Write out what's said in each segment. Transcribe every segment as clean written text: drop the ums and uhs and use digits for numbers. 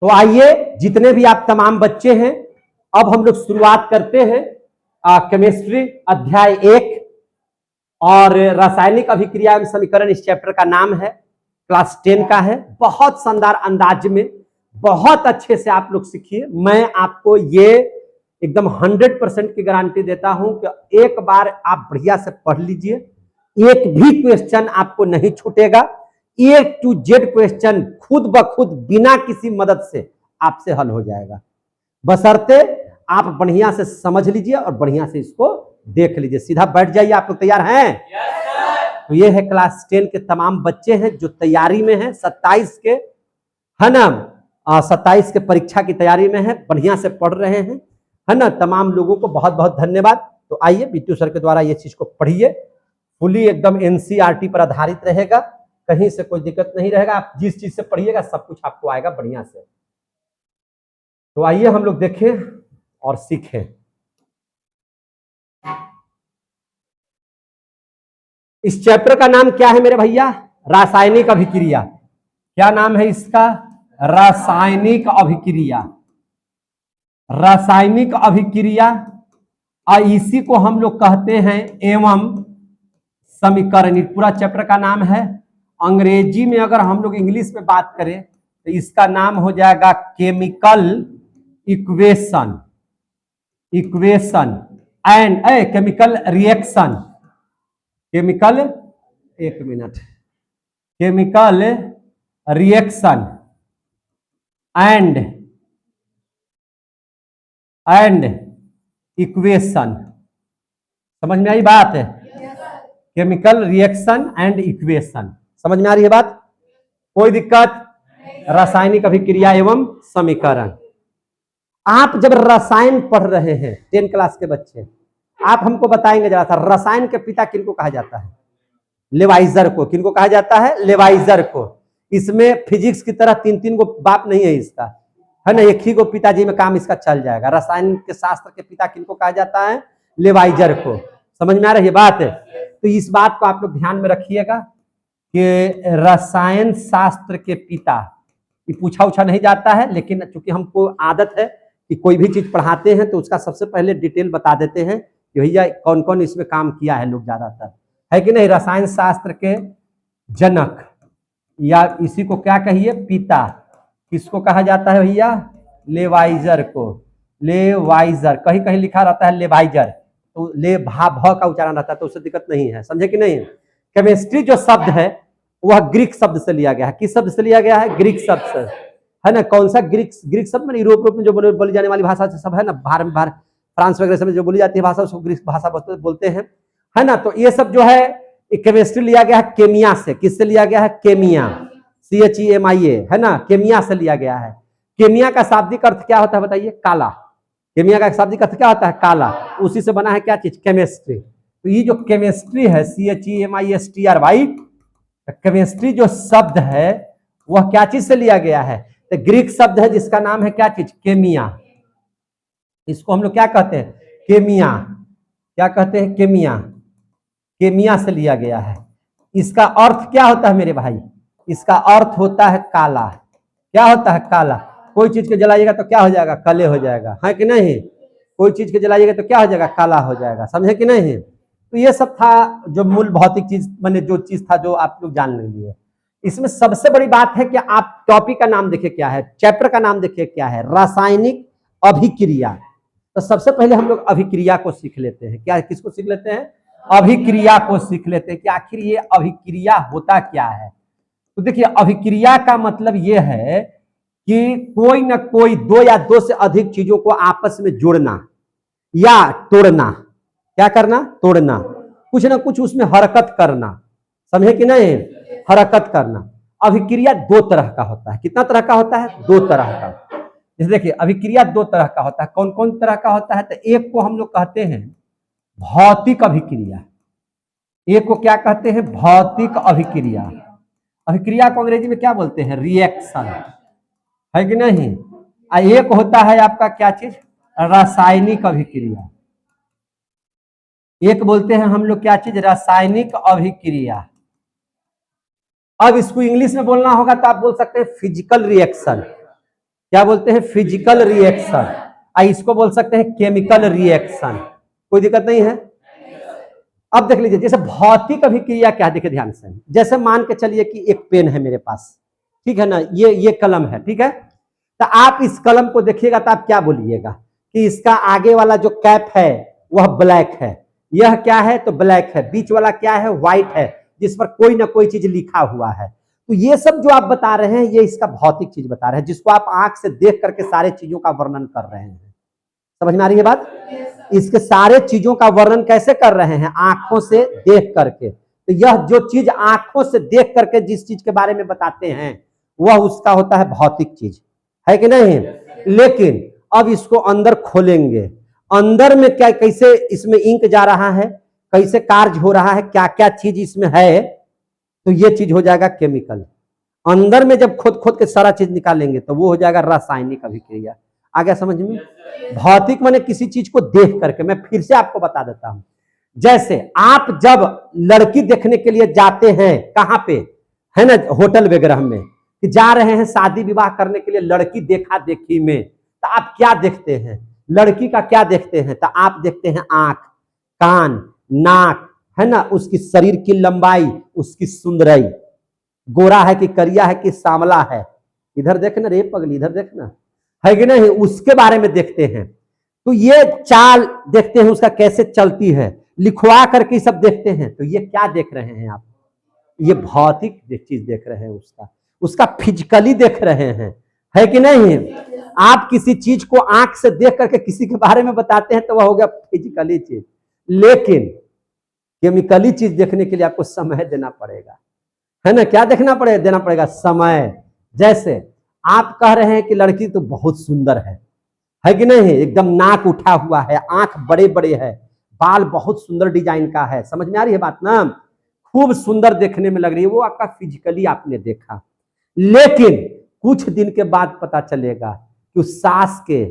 तो आइए जितने भी आप तमाम बच्चे हैं, अब हम लोग शुरुआत करते हैं केमिस्ट्री अध्याय 1 और रासायनिक अभिक्रिया एवं समीकरण। इस चैप्टर का नाम है, क्लास 10 का है। बहुत शानदार अंदाज में बहुत अच्छे से आप लोग सीखिए। मैं आपको ये एकदम 100% की गारंटी देता हूं कि एक बार आप बढ़िया से पढ़ लीजिए, एक भी क्वेश्चन आपको नहीं छूटेगा। A to Z क्वेश्चन खुद ब खुद बिना किसी मदद से आपसे हल हो जाएगा, बशर्ते आप बढ़िया से समझ लीजिए और बढ़िया से इसको देख लीजिए। सीधा बैठ जाइए। आप लोग तैयार हैं? तो ये है क्लास 10 के तमाम बच्चे हैं जो तैयारी में हैं, 27 के है ना, 27 के परीक्षा की तैयारी में है, बढ़िया से पढ़ रहे हैं, है ना। तमाम लोगों को बहुत बहुत धन्यवाद। तो आइए बिट्टू सर के द्वारा ये चीज को पढ़िए। फुली एकदम NCERT पर आधारित रहेगा, कहीं से कोई दिक्कत नहीं रहेगा। आप जिस चीज से पढ़िएगा सब कुछ आपको आएगा बढ़िया से। तो आइए हम लोग देखें और सीखें। इस चैप्टर का नाम क्या है मेरे भैया? रासायनिक अभिक्रिया। क्या नाम है इसका? रासायनिक अभिक्रिया। रासायनिक अभिक्रिया, और इसी को हम लोग कहते हैं एवं समीकरण। पूरा चैप्टर का नाम है। अंग्रेजी में अगर हम लोग इंग्लिश में बात करें तो इसका नाम हो जाएगा chemical equation, and chemical reaction. Chemical, एक minute, chemical reaction and equation. समझ में आई बात है? केमिकल रिएक्शन एंड इक्वेशन, समझ में आ रही है बात? कोई दिक्कत? रासायनिक अभिक्रिया एवं समीकरण। आप जब रसायन पढ़ रहे हैं 10 क्लास के बच्चे, आप हमको बताएंगे जरा सा, रसायन के पिता किनको कहा जाता है? लेवाइजर को। किनको कहा जाता है? लेवाइजर को। इसमें फिजिक्स की तरह 3-3 गो बाप नहीं है इसका, है ना। एक ही गो पिताजी में काम इसका चल जाएगा। रसायन के शास्त्र के पिता किनको कहा जाता है? लेवाइजर को। समझ में आ रही है बात? तो इस बात को आप लोग ध्यान में रखिएगा कि रसायन शास्त्र के पिता, ये पूछा उछा नहीं जाता है, लेकिन चूंकि हमको आदत है कि कोई भी चीज पढ़ाते हैं तो उसका सबसे पहले डिटेल बता देते हैं कि भैया कौन कौन इसमें काम किया है लोग, ज्यादातर है कि नहीं। रसायन शास्त्र के जनक, या इसी को क्या कहिए, पिता, किसको कहा जाता है भैया? लेवाइजर को। लेवाइजर, कहीं कहीं लिखा रहता है लेवाइजर, तो ले भा भ का उच्चारण रहता है, तो उससे दिक्कत नहीं है, समझे कि नहीं। केमिस्ट्री जो शब्द है वह ग्रीक शब्द से लिया गया है। किस शब्द से लिया गया है? ग्रीक शब्द से, है ना। कौन सा ग्रीक शब्द? में यूरोप में जो बोली जाने वाली भाषा सब है ना, बाहर फ्रांस वगैरह में जो बोली जाती है भाषा, उसको ग्रीक भाषा बोलते हैं, है ना। तो ये सब जो है केमिस्ट्री लिया गया है केमिया से। किससे लिया गया है? केमिया, CHEMIA, है ना, केमिया से लिया गया है। केमिया का शाब्दिक अर्थ क्या होता है बताइए? काला। केमिया का शाब्दिक अर्थ क्या होता है? काला। उसी से बना है क्या चीज? केमिस्ट्री। तो ये जो केमिस्ट्री है, CHEMISTRY, केमिस्ट्री जो शब्द है वह क्या चीज से लिया गया है? तो ग्रीक शब्द है जिसका नाम है क्या चीज? केमिया। इसको हम लोग क्या कहते हैं? केमिया। क्या कहते हैं? केमिया। केमिया से लिया गया है। इसका अर्थ क्या होता है मेरे भाई? इसका अर्थ होता है काला। क्या होता है? काला। कोई चीज को जलाइएगा तो क्या हो जाएगा? काले हो जाएगा, है कि नहीं। कोई चीज को जलाइएगा तो क्या हो जाएगा? काला हो जाएगा, समझे कि नहीं। तो ये सब था जो मूल भौतिक चीज, मैंने जो चीज था जो आप लोग जान लेंगे। इसमें सबसे बड़ी बात है कि आप टॉपिक का नाम देखिए क्या है, चैप्टर का नाम देखिए क्या है, रासायनिक अभिक्रिया। तो सबसे पहले हम लोग अभिक्रिया को सीख लेते हैं। क्या, किसको सीख लेते हैं? अभिक्रिया को सीख लेते हैं कि आखिर ये अभिक्रिया होता क्या है। तो देखिए, अभिक्रिया का मतलब ये है कि कोई ना कोई, दो या दो से अधिक चीजों को आपस में जोड़ना या तोड़ना। क्या करना? तोड़ना। कुछ ना कुछ उसमें हरकत करना, समझे कि नहीं। हरकत करना। अभिक्रिया दो तरह का होता है। कितना तरह का होता है? दो तरह का। जैसे देखिए, अभिक्रिया दो तरह का होता है। कौन कौन तरह का होता है? तो एक को हम लोग कहते हैं भौतिक अभिक्रिया। एक को क्या कहते हैं? भौतिक अभिक्रिया। अभिक्रिया को अंग्रेजी में क्या बोलते हैं? रिएक्शन, है कि नहीं। एक होता है आपका क्या चीज? रासायनिक अभिक्रिया। एक बोलते हैं हम लोग क्या चीज? रासायनिक अभिक्रिया। अब इसको इंग्लिश में बोलना होगा तो आप बोल सकते हैं फिजिकल रिएक्शन। क्या बोलते हैं? Physical reaction. इसको बोल सकते हैं केमिकल रिएक्शन। कोई दिक्कत नहीं है। अब देख लीजिए, जैसे भौतिक अभिक्रिया क्या, देखिए ध्यान से। जैसे मान के चलिए कि एक पेन है मेरे पास, ठीक है ना, ये कलम है, ठीक है। तो आप इस कलम को देखिएगा तो आप क्या बोलिएगा कि इसका आगे वाला जो कैप है वह ब्लैक है, यह क्या है तो ब्लैक है, बीच वाला क्या है, व्हाइट है, जिस पर कोई ना कोई चीज लिखा हुआ है। तो ये सब जो आप बता रहे हैं ये इसका भौतिक चीज बता रहे हैं, जिसको आप आंख से देख करके सारे चीजों का वर्णन कर रहे हैं। समझ में आ रही है बात? इसके सारे चीजों का वर्णन कैसे कर रहे हैं? आंखों से देख करके। तो यह जो चीज आंखों से देख करके जिस चीज के बारे में बताते हैं वह उसका होता है भौतिक चीज, है कि नहीं? लेकिन अब इसको अंदर खोलेंगे, अंदर में क्या, कैसे इसमें इंक जा रहा है, कैसे कार्य हो रहा है, क्या क्या चीज इसमें है, तो ये चीज हो जाएगा केमिकल। अंदर में जब खोद खोद के सारा चीज निकालेंगे तो वो हो जाएगा रासायनिक अभिक्रिया। आ गया समझ में? भौतिक माने किसी चीज को देख करके। मैं फिर से आपको बता देता हूं, जैसे आप जब लड़की देखने के लिए जाते हैं, कहां पे, है ना, होटल वगैरह में, कि जा रहे हैं शादी विवाह करने के लिए, लड़की देखा देखी में, तो आप क्या देखते हैं? लड़की का क्या देखते हैं? तो आप देखते हैं आंख, कान, नाक, है ना, उसकी शरीर की लंबाई, उसकी सुंदराई, गोरा है कि करिया है कि सांवला है, इधर देखना रे पगली, इधर देखना, है कि नहीं, उसके बारे में देखते हैं। तो ये चाल देखते हैं, उसका कैसे चलती है, लिखवा करके सब देखते हैं। तो ये क्या देख रहे हैं आप? ये भौतिक चीज देख रहे हैं, उसका फिजिकली देख रहे हैं, है कि नहीं? आप किसी चीज को आंख से देख करके किसी के बारे में बताते हैं तो वह हो गया फिजिकली चीज। लेकिन केमिकली चीज देखने के लिए आपको समय देना पड़ेगा, है ना। क्या देखना पड़ेगा? देना पड़ेगा समय। जैसे आप कह रहे हैं कि लड़की तो बहुत सुंदर है कि नहीं, एकदम नाक उठा हुआ है, आंख बड़े बड़े है, बाल बहुत सुंदर डिजाइन का है। समझ में आ रही है बात ना? खूब सुंदर देखने में लग रही है, वो आपका फिजिकली आपने देखा। लेकिन कुछ दिन के बाद पता चलेगा कि उस सास के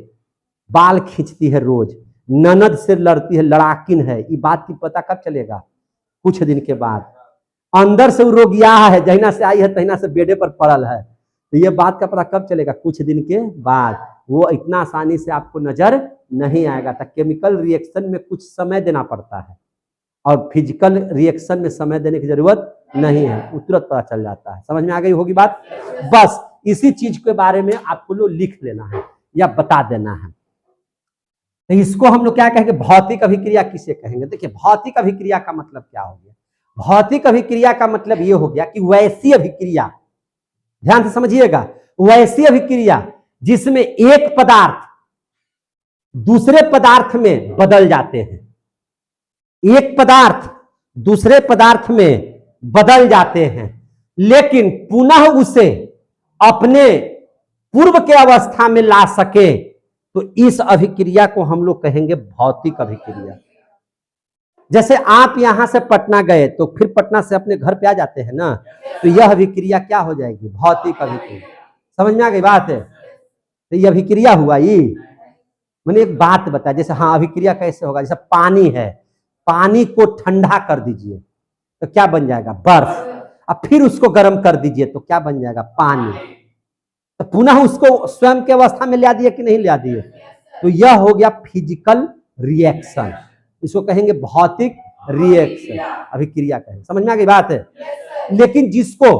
बाल खींचती है रोज, ननद से लड़ती है, लड़ाकिन है। ये बात की पता कब चलेगा? कुछ दिन के बाद। अंदर से वो रोगिया है, जहिना से आई है तहिना से बेडे पर पड़ल है। तो ये बात का पता कब चलेगा? कुछ दिन के बाद। वो इतना आसानी से आपको नजर नहीं आएगा। तो केमिकल रिएक्शन में कुछ समय देना पड़ता है और फिजिकल रिएक्शन में समय देने की जरूरत नहीं है, तुरंत पता चल जाता है। समझ में आ गई होगी बात? बस इसी चीज के बारे में आपको लोग लिख लेना है या बता देना है। तो इसको हम लोग क्या कहेंगे? भौतिक अभिक्रिया किसे कहेंगे? देखिए, भौतिक अभिक्रिया का मतलब क्या हो गया? भौतिक अभिक्रिया का मतलब ये हो गया कि वैसी अभिक्रिया, ध्यान से समझिएगा, वैसी अभिक्रिया जिसमें एक पदार्थ दूसरे पदार्थ में बदल जाते हैं, एक पदार्थ दूसरे पदार्थ में बदल जाते हैं, लेकिन पुनः उसे अपने पूर्व के अवस्था में ला सके, तो इस अभिक्रिया को हम लोग कहेंगे भौतिक अभिक्रिया। जैसे आप यहां से पटना गए तो फिर पटना से अपने घर पे आ जाते हैं ना, तो यह अभिक्रिया क्या हो जाएगी? भौतिक अभिक्रिया। समझ में आ गई बात है? तो यह अभिक्रिया हुआ। ये मैंने एक बात बताया, जैसे हाँ अभिक्रिया कैसे होगा? जैसे पानी है, पानी को ठंडा कर दीजिए तो क्या बन जाएगा? बर्फ। अब फिर उसको गर्म कर दीजिए तो क्या बन जाएगा? पानी। तो पुनः उसको स्वयं की अवस्था में ला दिए कि नहीं ला दिए? तो यह हो गया फिजिकल रिएक्शन। इसको कहेंगे भौतिक रिएक्शन, अभिक्रिया कहेंगे। समझ में आ गई बात है? लेकिन जिसको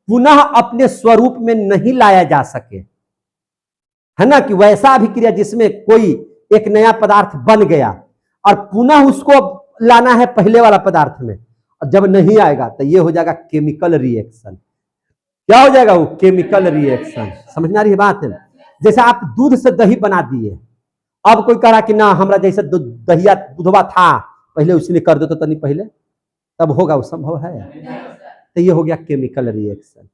पुनः अपने स्वरूप में नहीं लाया जा सके, है ना, कि वैसा अभिक्रिया जिसमें कोई एक नया पदार्थ बन गया और पुनः उसको लाना है पहले वाला पदार्थ में, और जब नहीं आएगा तो ये हो जाएगा केमिकल रिएक्शन। क्या हो जाएगा? वो केमिकल रिएक्शन। समझ में आ रही है बात है? जैसे आप दूध से दही बना दिए, अब कोई कहा कि ना हमरा जैसे दहिया दूधवा था पहले उसी ने कर दो तो नहीं पहले, तब होगा? वो संभव है? तो ये हो गया केमिकल रिएक्शन,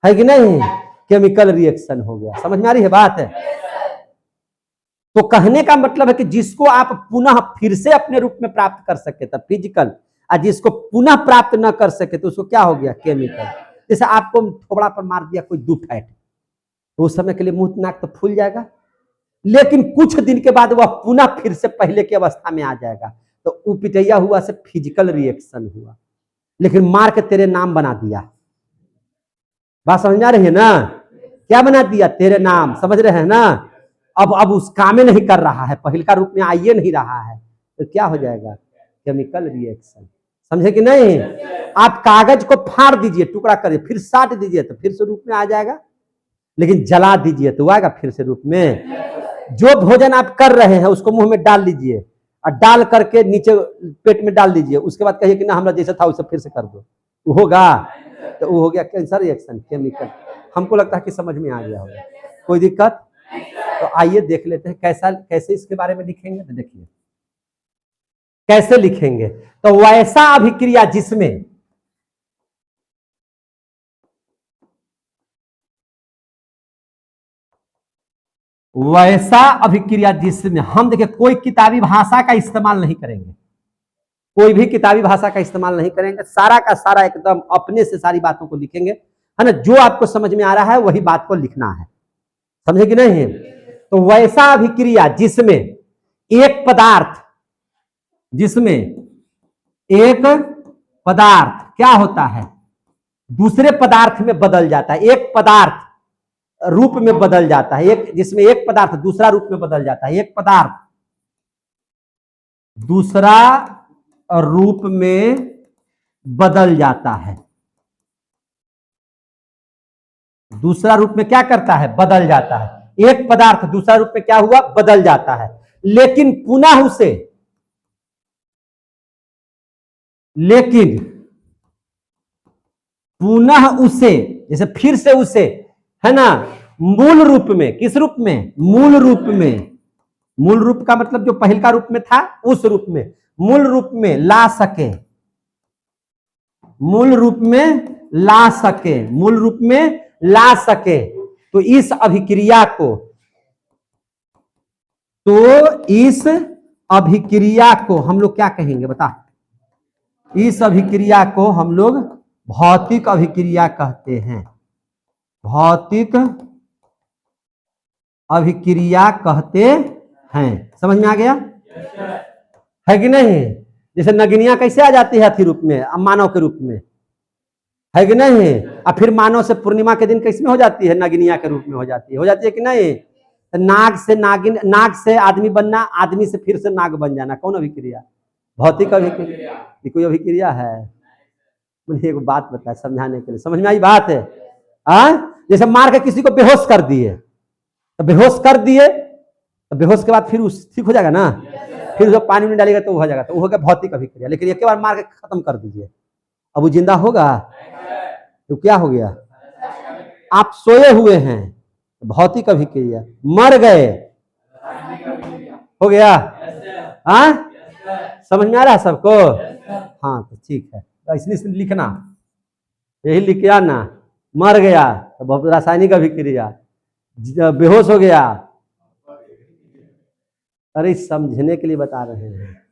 है कि नहीं? केमिकल रिएक्शन हो गया। समझ में आ रही है बात है? तो कहने का मतलब है कि जिसको आप पुनः फिर से अपने रूप में प्राप्त कर सके तब फिजिकल, और जिसको पुनः प्राप्त न कर सके तो उसको क्या हो गया? केमिकल। जैसे आपको थोड़ा पर मार दिया कोई 2 फैट, तो उस समय के लिए मुंह नाक तो फूल जाएगा, लेकिन कुछ दिन के बाद वह पुनः फिर से पहले की अवस्था में आ जाएगा। तो वो पिटैया हुआ से फिजिकल रिएक्शन हुआ, लेकिन मार के तेरे नाम बना दिया। बात समझ आ रही है ना? क्या बना दिया, तेरे नाम, समझ रहे हैं ना। अब उस काम में नहीं कर रहा है, पहिल का रूप में आइए नहीं रहा है, तो क्या हो जाएगा, केमिकल रिएक्शन, समझे कि नहीं। आप कागज को फाड़ दीजिए, टुकड़ा करिए, फिर साट दीजिए तो फिर से रूप में आ जाएगा, लेकिन जला दीजिए तो आएगा फिर से रूप में। जो भोजन आप कर रहे हैं उसको मुंह में डाल लीजिए और डाल करके नीचे पेट में डाल दीजिए, उसके बाद कहिए कि ना हमरा जैसा था वैसे फिर से कर दो, होगा, तो वो हो गया कैंसर रिएक्शन, केमिकल। हमको लगता है कि समझ में आ गया होगा, कोई दिक्कत। तो आइए देख लेते हैं कैसे इसके बारे में लिखेंगे। तो देखिए कैसे लिखेंगे, तो वैसा अभिक्रिया जिसमें हम देखिए कोई किताबी भाषा का इस्तेमाल नहीं करेंगे, कोई भी किताबी भाषा का इस्तेमाल नहीं करेंगे, सारा का सारा एकदम अपने से सारी बातों को लिखेंगे, है ना। जो आपको समझ में आ रहा है वही बात को लिखना है, समझे कि नहीं। तो वैसा अभिक्रिया जिसमें एक पदार्थ क्या होता है, दूसरे पदार्थ में बदल जाता है, एक पदार्थ रूप में बदल जाता है, जिसमें एक पदार्थ दूसरा रूप में बदल जाता है, एक पदार्थ दूसरा रूप में बदल जाता है, दूसरा रूप में क्या करता है, बदल जाता है। एक पदार्थ दूसरा रूप में क्या हुआ, बदल जाता है, लेकिन पुनः उसे जैसे फिर से उसे, है ना, मूल रूप में, किस रूप में, मूल रूप में, मूल रूप का मतलब जो पहल का रूप में था उस रूप में, मूल रूप में ला सके, मूल रूप में ला सके, मूल रूप में ला सके, तो इस अभिक्रिया को हम लोग क्या कहेंगे बता, इस अभिक्रिया को हम लोग भौतिक अभिक्रिया कहते हैं, भौतिक अभिक्रिया कहते हैं। समझ में आ गया है कि नहीं। जैसे नगिनियां कैसे आ जाती है अथी रूप में, मानव के रूप में, है कि नहीं। और फिर मानव से पूर्णिमा के दिन कैसे में हो जाती है, नगिनिया के रूप में हो जाती है कि नहीं। नाग से नागिन, नाग से आदमी बनना, आदमी से फिर से नाग बन जाना, कौन अभिक्रिया, भौतिक अभिक्रिया। कोई अभिक्रिया है, मुझे एक बात बताए समझाने के लिए, समझ में आई बात है। जैसे मार के किसी को बेहोश कर दिए, तो बेहोश कर दिए तो बेहोश के बाद फिर ठीक हो जाएगा ना, फिर उसको पानी में डालेगा तो वो हो जाएगा, तो वो हो गया भौतिक अभिक्रिया। लेकिन एक बार मार के खत्म कर दीजिए, अब वो जिंदा होगा, तो क्या हो गया, आप सोए हुए हैं, भौतिक अभिक्रिया, मर गए, हो गया। समझ में आ रहा है सबको। हाँ तो ठीक है, तो इसलिए लिखना, यही लिख के आना, मर गया तो रासायनिक अभिक्रिया, बेहोश हो गया, अरे समझने के लिए बता रहे हैं।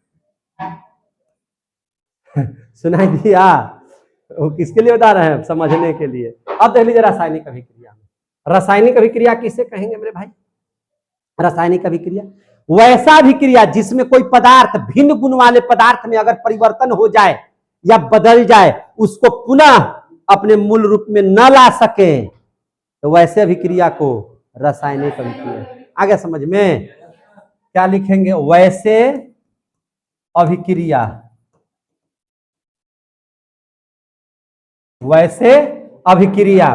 सुनाई दिया, वो किसके लिए बता रहे हैं, समझने के लिए। अब देख लीजिए रासायनिक अभिक्रिया में, रासायनिक अभिक्रिया किसे कहेंगे मेरे भाई, रासायनिक अभिक्रिया वैसा अभिक्रिया जिसमें कोई पदार्थ भिन्न गुण वाले पदार्थ में अगर परिवर्तन हो जाए या बदल जाए, उसको पुनः अपने मूल रूप में न ला सके, तो वैसे अभिक्रिया को रासायनिक अभिक्रिया। आगे समझ में, क्या लिखेंगे, वैसे अभिक्रिया, वैसे अभिक्रिया,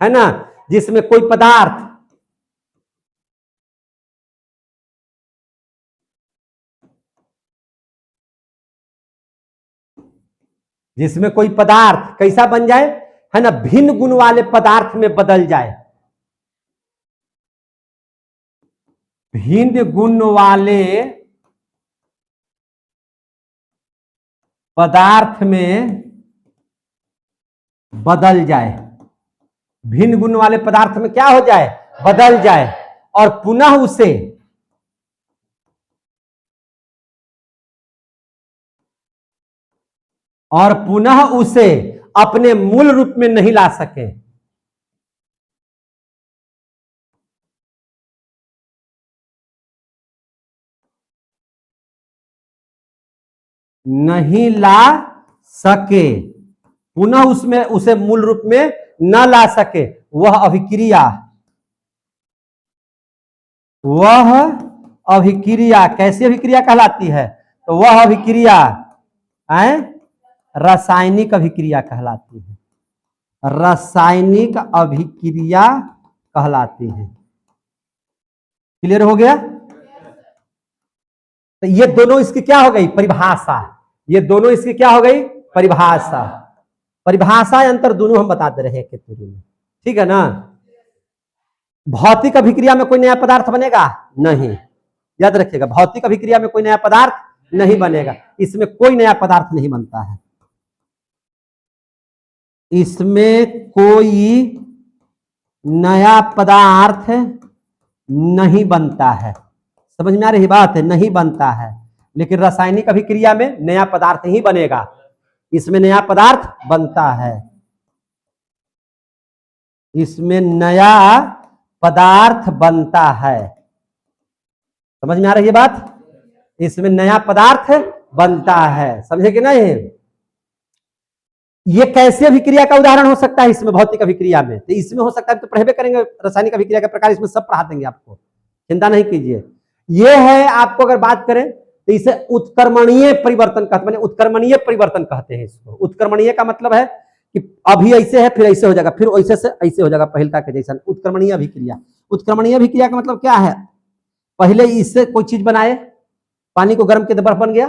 है ना, जिसमें कोई पदार्थ कैसा बन जाए, है ना, भिन्न गुण वाले पदार्थ में बदल जाए, भिन्न गुण वाले पदार्थ में बदल जाए, भिन्न गुण वाले पदार्थ में क्या हो जाए, बदल जाए, और पुनः उसे अपने मूल रूप में नहीं ला सके, नहीं ला सके, पुनः उसे मूल रूप में न ला सके, वह अभिक्रिया वह अभिक्रिया कैसी अभिक्रिया कहलाती है? तो वह अभिक्रिया रासायनिक अभिक्रिया कहलाती है, रासायनिक अभिक्रिया कहलाती है। क्लियर हो गया? तो ये दोनों इसकी क्या हो गई? परिभाषा। ये दोनों इसकी क्या हो गई? परिभाषा। परिभाषा अंतर दोनों हम बताते रहे एक दूरी में, ठीक है ना। भौतिक अभिक्रिया में कोई नया पदार्थ बनेगा नहीं, याद रखिएगा, भौतिक अभिक्रिया में कोई नया पदार्थ नहीं बनेगा, इसमें कोई नया पदार्थ नहीं बनता है, इसमें कोई नया पदार्थ नहीं बनता है। समझ में आ रही बात है? नहीं बनता है। लेकिन रासायनिक अभिक्रिया में नया पदार्थ ही बनेगा, इसमें नया पदार्थ बनता है, इसमें नया पदार्थ बनता है। समझ में आ रही है बात? इसमें नया पदार्थ बनता है, समझे कि नहीं? ये कैसे अभिक्रिया का उदाहरण हो सकता है इसमें? भौतिक अभिक्रिया में तो इसमें हो सकता है, तो पढ़े करेंगे रासायनिक अभिक्रिया के प्रकार, इसमें सब पढ़ा देंगे आपको, चिंता नहीं कीजिए। ये है, आपको अगर बात करें तो इसे उत्क्रमणीय परिवर्तन कहते हैं, उत्क्रमणीय परिवर्तन कहते हैं इसको। उत्क्रमणीय का मतलब है कि अभी ऐसे है, फिर ऐसे हो जाएगा, फिर ऐसे से ऐसे हो जाएगा, पहलका के जैसा। उत्क्रमणीय अभिक्रिया। उत्क्रमणीय अभिक्रिया का मतलब क्या है? पहले इससे कोई चीज बनाए, पानी को गर्म किया तो बर्फ बन गया,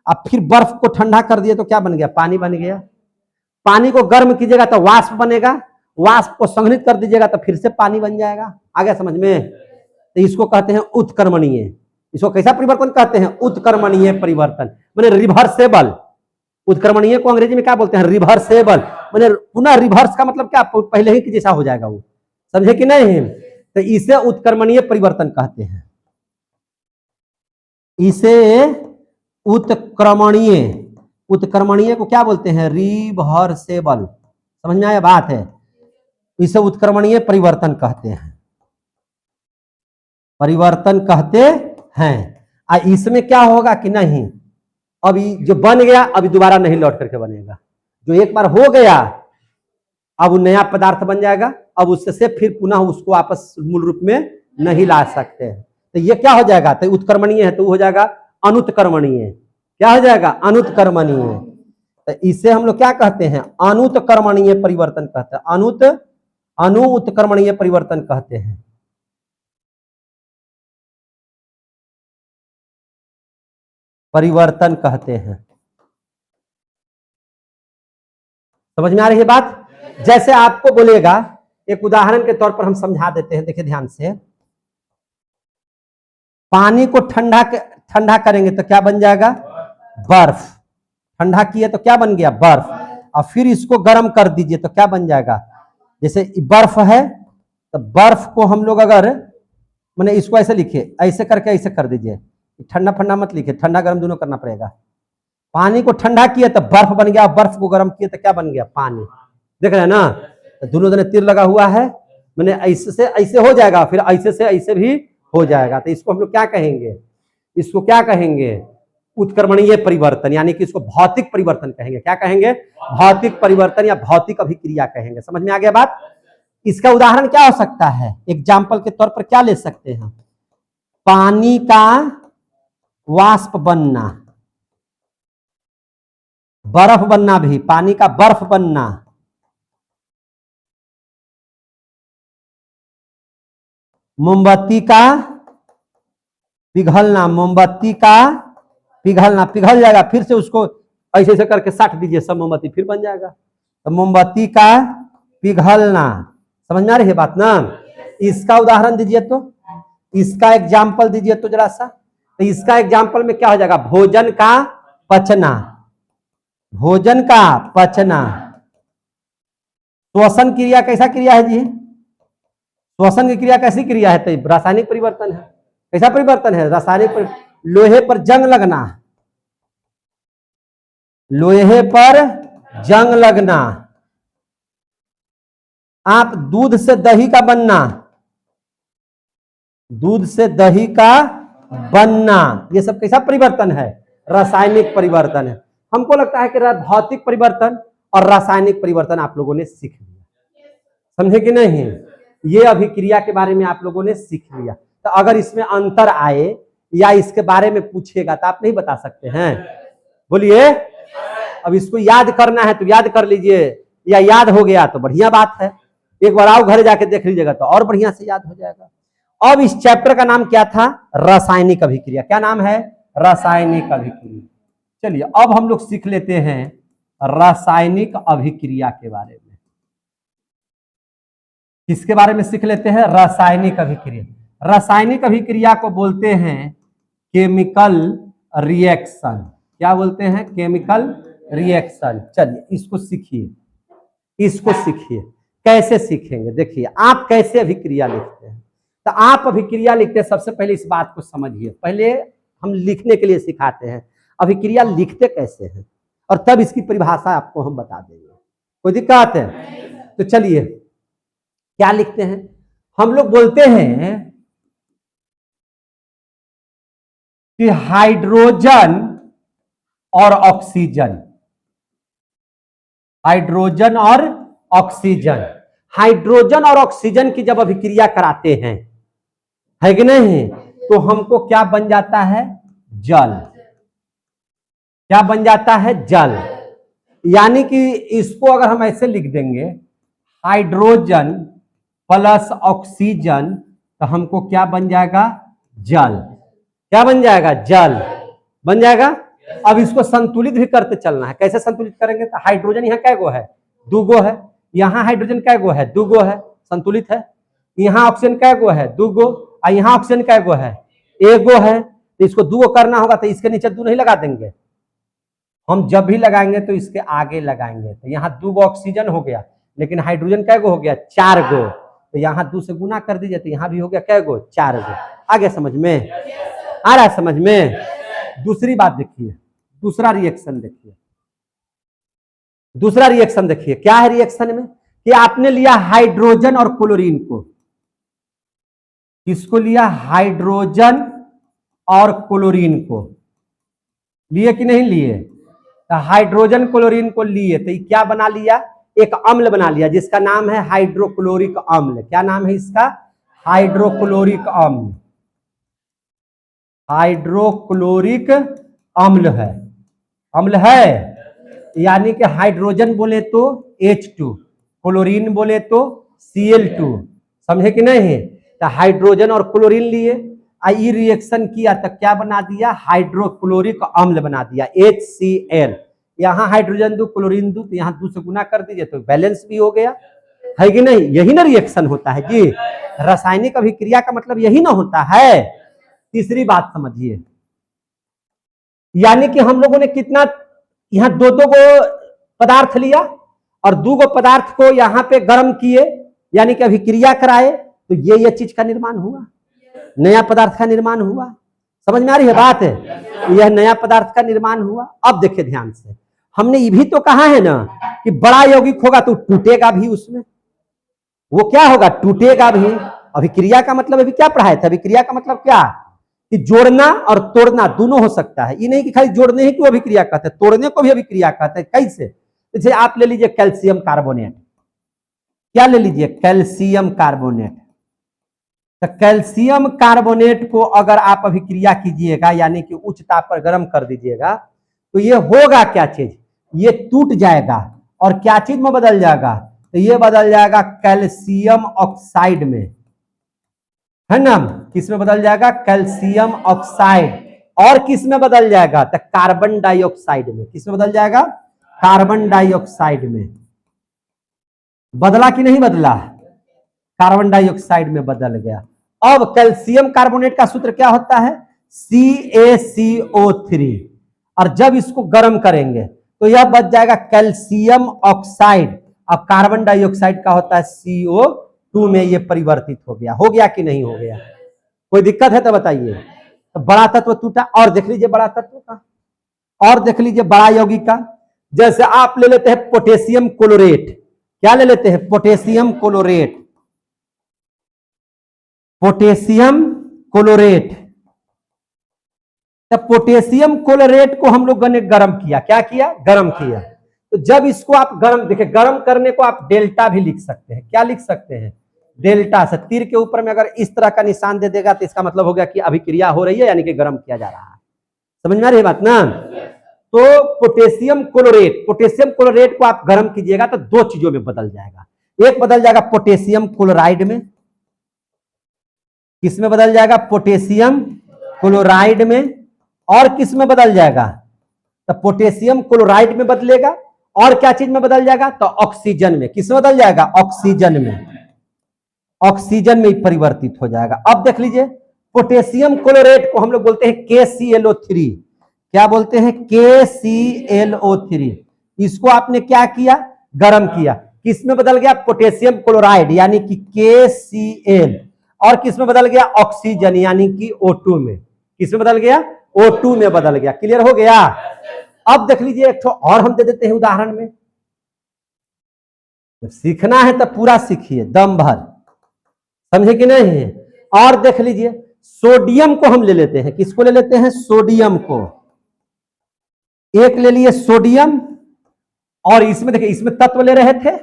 अब फिर बर्फ को ठंडा कर दिए तो क्या बन गया? पानी बन गया। पानी को गर्म कीजिएगा तो वाष्प बनेगा, वाष्प को संघनित कर दीजिएगा तो फिर से पानी बन जाएगा। आ गया समझ में? तो इसको कहते हैं उत्क्रमणीय। इसको कैसा परिवर्तन कहते हैं? उत्क्रमणीय परिवर्तन, माने रिवर्सेबल। उत्क्रमणीय को अंग्रेजी में क्या बोलते हैं? रिवर्सेबल, माने पुनः रिवर्स का मतलब क्या? पहले ही जैसा हो जाएगा वो, समझे कि नहीं? तो इसे उत्क्रमणीय परिवर्तन कहते हैं, इसे उत्क्रमणीय। उत्क्रमणीय को क्या बोलते हैं? रिवर्सेबल। समझ में आया बात है? इसे उत्क्रमणीय परिवर्तन कहते हैं, परिवर्तन कहते हैं। इसमें क्या होगा कि नहीं, अभी जो बन गया अभी दोबारा नहीं लौट करके बनेगा, जो एक बार हो गया अब वो नया पदार्थ बन जाएगा, अब उससे फिर पुनः उसको वापस मूल रूप में नहीं ला सकते। तो ये क्या हो जाएगा? तो उत्क्रमणीय है तो हो जाएगा अनुत्क्रमणीय। क्या हो जाएगा? अनुत्क्रमणीय। तो इसे हम लोग क्या कहते हैं? अनुत्क्रमणीय परिवर्तन कहते हैं। अनुत्क्रमणीय परिवर्तन कहते हैं। परिवर्तन कहते हैं। समझ में आ रही है बात? जैसे आपको बोलेगा, एक उदाहरण के तौर पर हम समझा देते हैं, देखिए ध्यान से। पानी को ठंडा करेंगे तो क्या बन जाएगा? बर्फ। ठंडा किया तो क्या बन गया? बर्फ। और फिर इसको गर्म कर दीजिए तो क्या बन जाएगा? जैसे बर्फ है तो बर्फ को हम लोग अगर मैंने इसको ऐसे लिखे, ऐसे करके ऐसे कर दीजिए, ठंडा ठंडा मत लिखे, ठंडा गर्म दोनों करना पड़ेगा। पानी को ठंडा किया तो बर्फ बन गया, बर्फ को गर्म किया तो क्या बन गया? पानी। देख रहे हैं ना? तो दोनों जने तीर लगा हुआ है, मैंने ऐसे से ऐसे हो जाएगा, फिर ऐसे से ऐसे भी हो जाएगा। तो इसको हम लोग क्या कहेंगे? इसको क्या कहेंगे? उत्क्रमणीय परिवर्तन, यानी कि इसको भौतिक परिवर्तन कहेंगे। क्या कहेंगे? भौतिक परिवर्तन या भौतिक अभिक्रिया कहेंगे। समझ में आ गया बात? इसका उदाहरण क्या हो सकता है? एग्जाम्पल के तौर पर क्या ले सकते हैं? पानी का वाष्प बनना, बर्फ बनना, भी पानी का बर्फ बनना, मोमबत्ती का पिघलना, मोमबत्ती का पिघलना, पिघल जाएगा, फिर से उसको ऐसे ऐसे करके साट दीजिए, सब मोमबत्ती फिर बन जाएगा। तो मोमबत्ती का पिघलना। समझ में आ रही है बात ना? इसका उदाहरण दीजिए तो, इसका एग्जाम्पल दीजिए तो जरा सा। तो इसका एग्जाम्पल में क्या हो जाएगा? भोजन का पचना, भोजन का पचना। श्वसन क्रिया कैसा क्रिया है जी? श्वसन की क्रिया कैसी क्रिया है? तो रासायनिक परिवर्तन है। कैसा परिवर्तन है? रासायनिक। लोहे पर जंग लगना, लोहे पर जंग लगना। आप दूध से दही का बनना, दूध से दही का बनना, ये सब कैसा परिवर्तन है? रासायनिक परिवर्तन है। हमको लगता है कि भौतिक परिवर्तन और रासायनिक परिवर्तन आप लोगों ने सीख लिया, समझे कि नहीं? ये अभिक्रिया के बारे में आप लोगों ने सीख लिया। तो अगर इसमें अंतर आए या इसके बारे में पूछेगा तो आप नहीं बता सकते हैं? बोलिए। अब इसको याद करना है तो याद कर लीजिए, या याद हो गया तो बढ़िया बात है, एक बार आओ घर जाके देख लीजिएगा तो और बढ़िया से याद हो जाएगा। अब इस चैप्टर का नाम क्या था? रासायनिक अभिक्रिया। क्या नाम है? रासायनिक अभिक्रिया। चलिए अब हम लोग सीख लेते हैं रासायनिक अभिक्रिया के बारे में। किसके बारे में सीख लेते हैं? रासायनिक अभिक्रिया। रासायनिक अभिक्रिया को बोलते हैं केमिकल रिएक्शन। क्या बोलते हैं? Chemical reaction. चलिए इसको सीखिए, इसको सीखिए। कैसे सीखेंगे? देखिए आप कैसे अभिक्रिया लिखते हैं। तो आप अभिक्रिया लिखते हैं, सबसे पहले इस बात को समझिए। पहले हम लिखने के लिए सिखाते हैं, अभिक्रिया लिखते कैसे हैं, और तब इसकी परिभाषा आपको हम बता देंगे। कोई दिक्कत है? तो चलिए क्या लिखते हैं हम लोग? बोलते हैं कि हाइड्रोजन और ऑक्सीजन, हाइड्रोजन और ऑक्सीजन, हाइड्रोजन और ऑक्सीजन की जब अभिक्रिया कराते हैं, है कि नहीं, तो हमको क्या बन जाता है? जल। क्या बन जाता है? जल। यानी कि इसको अगर हम ऐसे लिख देंगे हाइड्रोजन प्लस ऑक्सीजन, तो हमको क्या बन जाएगा? जल। क्या बन जाएगा? जल बन जाएगा। अब इसको संतुलित भी करते चलना है। कैसे संतुलित करेंगे? तो हाइड्रोजन यहाँ कै गो है? 2 गो है। यहाँ हाइड्रोजन कै गो है? 2 गो है, संतुलित है। यहाँ ऑक्सीजन कै गो है? 2 गो। और यहाँ ऑक्सीजन कै गो है? 1 गो है। तो इसको 2 गो करना होगा तो इसके नीचे 2 नहीं लगा देंगे हम? जब भी लगाएंगे तो इसके आगे लगाएंगे। तो यहाँ 2 गो ऑक्सीजन हो गया, लेकिन हाइड्रोजन कै गो हो गया? 4 गो। तो यहाँ 2 से गुना कर दीजिए तो यहाँ भी हो गया कै गो? 4 गो। आ गया समझ में? आ रहा है समझ में? दूसरी बात देखिए, दूसरा रिएक्शन देखिए। दूसरा रिएक्शन देखिए क्या है रिएक्शन में, कि आपने लिया हाइड्रोजन और क्लोरीन को। किसको लिया? हाइड्रोजन और क्लोरीन को। लिए कि नहीं लिए? तो हाइड्रोजन क्लोरीन को लिए तो क्या बना लिया? एक अम्ल बना लिया जिसका नाम है हाइड्रोक्लोरिक अम्ल। क्या नाम है इसका? हाइड्रोक्लोरिक अम्ल। हाइड्रोक्लोरिक अम्ल है। अम्ल है, यानी कि हाइड्रोजन बोले तो H2, क्लोरीन बोले तो Cl2। समझे कि नहीं? तो हाइड्रोजन और क्लोरीन लिए, आई रिएक्शन किया तो क्या बना दिया? हाइड्रोक्लोरिक अम्ल बना दिया, HCl। यहाँ हाइड्रोजन 2 क्लोरीन 2, तो यहाँ 2 से गुना कर दीजिए तो बैलेंस भी हो गया, है कि नहीं? यही ना रिएक्शन होता है जी। रासायनिक अभिक्रिया का मतलब यही ना होता है। तीसरी बात समझिए, यानी कि हम लोगों ने कितना यहाँ 2-2 गो पदार्थ लिया और 2 गो पदार्थ को यहाँ पे गर्म किए, यानी कि अभिक्रिया कराए, तो ये चीज का निर्माण हुआ, नया पदार्थ का निर्माण हुआ। समझ में आ रही है बात? यह नया पदार्थ का निर्माण हुआ। अब देखिए ध्यान से, हमने ये भी तो कहा है ना कि बड़ा यौगिक होगा तो टूटेगा भी उसमें। वो क्या होगा? टूटेगा भी। अभिक्रिया का मतलब अभी क्या पढ़ाया था? अभिक्रिया का मतलब क्या? कि जोड़ना और तोड़ना दोनों हो सकता है। ये नहीं कि खाली जोड़ने ही को अभिक्रिया कहते हैं, तोड़ने को भी अभिक्रिया कहते हैं। कैसे? जैसे आप ले लीजिए कैल्शियम कार्बोनेट। क्या ले लीजिए? Calcium carbonate. तो कैल्शियम कार्बोनेट को अगर आप अभिक्रिया कीजिएगा, यानी कि उच्च ताप पर गर्म कर दीजिएगा, तो ये होगा क्या चीज? ये टूट जाएगा और क्या चीज में बदल जाएगा? तो ये बदल जाएगा कैल्शियम ऑक्साइड में, है ना? किस में बदल जाएगा? Calcium oxide. और किस में बदल जाएगा? तो कार्बन डाइऑक्साइड में। किस में बदल जाएगा? कार्बन डाइऑक्साइड में। बदला कि नहीं बदला? कार्बन डाइऑक्साइड में बदल गया। अब कैल्शियम कार्बोनेट का सूत्र क्या होता है? CaCO3। और जब इसको गर्म करेंगे तो यह बच जाएगा कैल्शियम ऑक्साइड। अब कार्बन डाइऑक्साइड का होता है CO2 में ये परिवर्तित हो गया। हो गया कि नहीं हो गया? कोई दिक्कत है तो बताइए। तो बड़ा तत्व टूटा। और देख लीजिए बड़ा तत्व का, और देख लीजिए बड़ा यौगिक का। जैसे आप ले लेते हैं पोटेशियम क्लोरेट। क्या ले लेते हैं? Potassium chlorate. Potassium chlorate. तो पोटेशियम क्लोरेट को हम लोगों ने गर्म किया। क्या किया? गर्म किया। तो जब इसको आप गर्म, देखिए गर्म करने को आप डेल्टा भी लिख सकते हैं। क्या लिख सकते हैं? डेल्टा से। तीर के ऊपर में अगर इस तरह का निशान दे देगा तो इसका मतलब हो गया कि अभिक्रिया हो रही है, यानी कि गर्म किया जा रहा है। समझ में आ रही है बात ना? तो पोटेशियम क्लोरेट को आप गर्म कीजिएगा तो दो चीजों में बदल जाएगा। एक बदल जाएगा पोटेशियम क्लोराइड में, किसमें बदल जाएगा? पोटेशियम क्लोराइड में। और किस में बदल जाएगा? तो पोटेशियम क्लोराइड में बदलेगा। और क्या चीज में बदल जाएगा? तो ऑक्सीजन में। किस में बदल जाएगा? ऑक्सीजन में। ऑक्सीजन में परिवर्तित हो जाएगा। अब देख लीजिए, पोटेशियम क्लोरेट को हम लोग बोलते हैं KClO3। क्या बोलते हैं? KClO3। इसको आपने क्या किया? गर्म किया। किस में बदल गया? पोटेशियम क्लोराइड यानी कि KCl। और किस में बदल गया? ऑक्सीजन यानी कि O2 में। किस में बदल गया? O2 में बदल गया। क्लियर हो गया? अब देख लीजिए एक और हम दे देते हैं उदाहरण में। सीखना है तो पूरा सीखिए दम भर, समझे कि नहीं? और देख लीजिए, सोडियम को हम ले लेते हैं। किसको ले लेते हैं? सोडियम को। एक ले लिए सोडियम, और इसमें देखिए, इसमें तत्व ले रहे थे,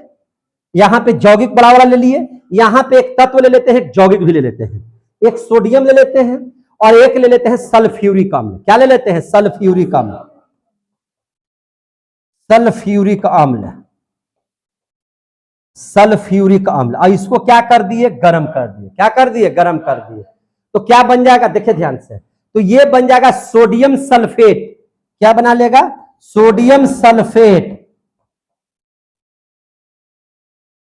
यहां पे यौगिक बड़ा वाला ले लिए, यहां पे एक तत्व ले लेते हैं, यौगिक भी ले लेते हैं। एक सोडियम ले लेते हैं और एक ले लेते हैं सल्फ्यूरिक अम्ल। क्या ले लेते हैं? सल्फ्यूरिक अम्ल। सल्फ्यूरिक अम्ल, सल्फ्यूरिक अम्ल। और इसको क्या कर दिए? गर्म कर दिए। क्या कर दिए? गर्म कर दिए। तो क्या बन जाएगा? देखिए ध्यान से, तो ये बन जाएगा सोडियम सल्फेट। क्या बना लेगा? Sodium sulphate.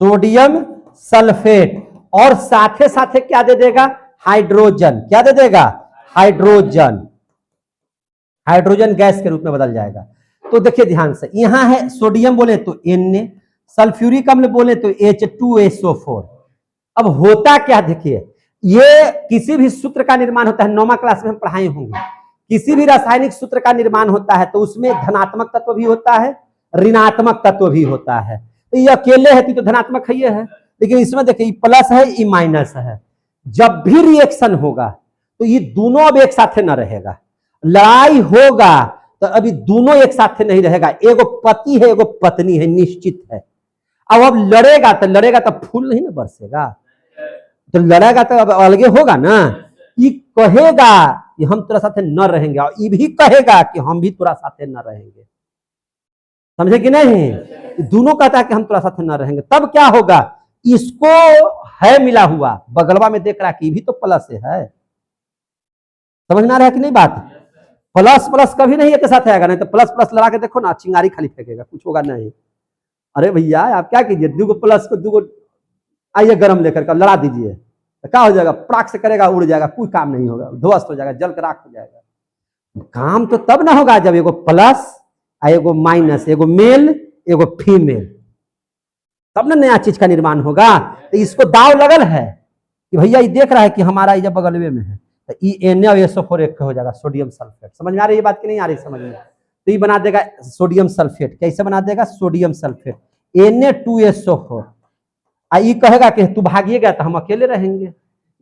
Sodium sulphate. और साथे साथे क्या दे देगा? हाइड्रोजन। क्या दे देगा? हाइड्रोजन। हाइड्रोजन गैस के रूप में बदल जाएगा। तो देखिए ध्यान से, यहां है सोडियम बोले तो Na, सल्फ्यूरिक अम्ल बोले तो H2SO4। अब होता क्या? देखिए, ये किसी भी सूत्र का निर्माण होता है, 9वीं क्लास में हम पढ़ाए होंगे। किसी भी रासायनिक सूत्र का निर्माण होता है तो उसमें धनात्मक तत्व भी होता है, ऋणात्मक तत्व भी होता है। तो ये अकेले है तो धनात्मक है, ये है, लेकिन इसमें देखिए प्लस है, ये माइनस है। जब भी रिएक्शन होगा तो ये दोनों अब एक साथ न रहेगा। लड़ाई होगा तो अभी दोनों एक साथ नहीं रहेगा। एगो पति है, एगो पत्नी है, निश्चित है। अब लड़ेगा तो फूल नहीं ना बरसेगा, तो लड़ेगा तो अब अलगे होगा ना। ये कहेगा कि हम तेरा साथे न रहेंगे, और ये भी कहेगा कि हम भी तेरा साथे न रहेंगे। समझे कि नहीं? दोनों कहता है कि हम तेरा साथे न रहेंगे। तब क्या होगा? इसको है मिला हुआ, बगलवा में देख रहा है कि भी तो प्लस है। समझ में आ रहा है कि नहीं बात? प्लस प्लस कभी नहीं एक साथ आएगा, नहीं तो प्लस प्लस लगा के देखो ना, चिंगारी खाली फेंकेगा, कुछ होगा नहीं। अरे भैया आप क्या कीजिए, दूगो प्लस को दूगो आइए गरम लेकर के लड़ा दीजिए, तो क्या हो जाएगा? प्राक से करेगा, उड़ जाएगा, कोई काम नहीं होगा, ध्वस्त हो जाएगा, जल कर राख हो जाएगा। काम तो तब ना होगा जब एगो प्लस एगो माइनस, एगो मेल एगो फीमेल, तब ना नया चीज का निर्माण होगा। तो इसको दाव लगल है कि भैया ये देख रहा है कि हमारा जब बगलवे में है, तो NaSO4 एक हो जाएगा, सोडियम सल्फेट। समझ में आ रही है बात कि नहीं आ रही समझ में? तो ये बना देगा सोडियम सल्फेट। कैसे बना देगा? Sodium sulphate Na2SO4। ये कहेगा कि तू भागिएगा तो हम अकेले रहेंगे।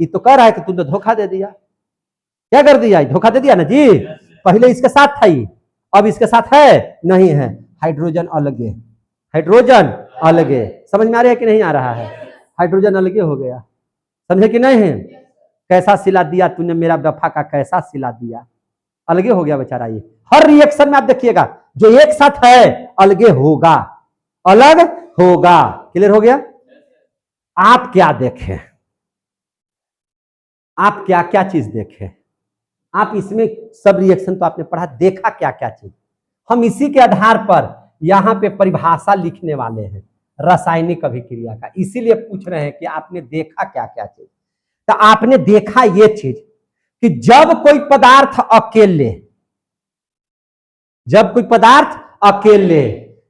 ये तो कह रहा है कि तूने धोखा दे दिया। क्या कर दिया? धोखा दे दिया ना जी। पहले इसके साथ था, अब इसके साथ है नहीं है। हाइड्रोजन अलगे, हाइड्रोजन अलगे। समझ में आ रहा है कि नहीं आ रहा है? हाइड्रोजन अलगे हो गया। समझे कि नहीं है? कैसा सिला दिया तूने मेरा वफा का, कैसा सिला दिया, अलगे हो गया बेचारा। ये हर रिएक्शन में आप देखिएगा, जो एक साथ है अलगे होगा, अलग होगा। क्लियर हो गया? आप क्या देखें, आप क्या क्या चीज देखें? आप इसमें सब रिएक्शन तो आपने पढ़ा, देखा क्या क्या चीज? हम इसी के आधार पर यहां पे परिभाषा लिखने वाले हैं रासायनिक अभिक्रिया का। इसीलिए पूछ रहे हैं कि आपने देखा क्या क्या चीज। तो आपने देखा ये चीज कि जब कोई पदार्थ अकेले, जब कोई पदार्थ अकेले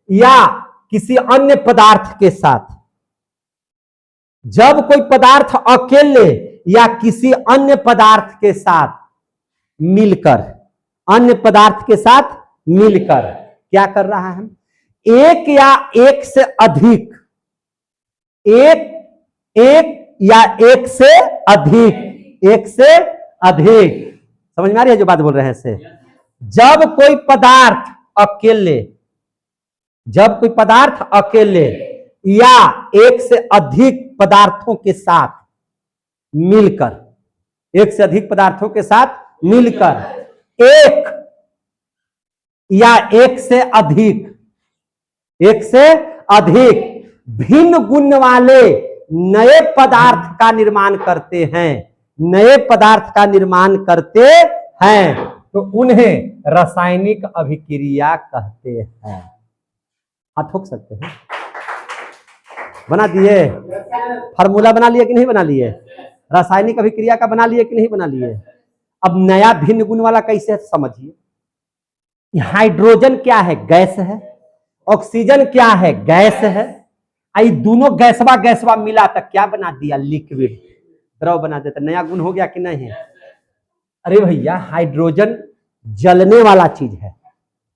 या किसी अन्य पदार्थ के साथ, जब कोई पदार्थ अकेले या किसी अन्य पदार्थ के साथ मिलकर, अन्य पदार्थ के साथ मिलकर क्या कर रहा है? एक या एक से अधिक, एक या एक से अधिक, एक से अधिक। समझ में आ रही है जो बात बोल रहे हैं से? जब कोई पदार्थ अकेले, जब कोई पदार्थ अकेले या एक से अधिक पदार्थों के साथ मिलकर, एक से अधिक पदार्थों के साथ मिलकर एक या एक से अधिक भिन्न गुण वाले नए पदार्थ का निर्माण करते हैं, नए पदार्थ का निर्माण करते हैं, तो उन्हें रासायनिक अभिक्रिया कहते हैं। हाथ ठोक सकते हैं। बना दिए, फार्मूला बना लिए कि नहीं बना लिए, रासायनिक अभिक्रिया का बना लिए कि नहीं बना लिए। अब नया भिन्न गुण वाला कैसे समझिए। हाइड्रोजन क्या है, गैस है, ऑक्सीजन क्या है, गैस है, आई दोनों गैसवा गैसवा मिला तक क्या बना दिया, लिक्विड, द्रव बना देता। नया गुण हो गया कि नहीं। अरे भैया हाइड्रोजन जलने वाला चीज है,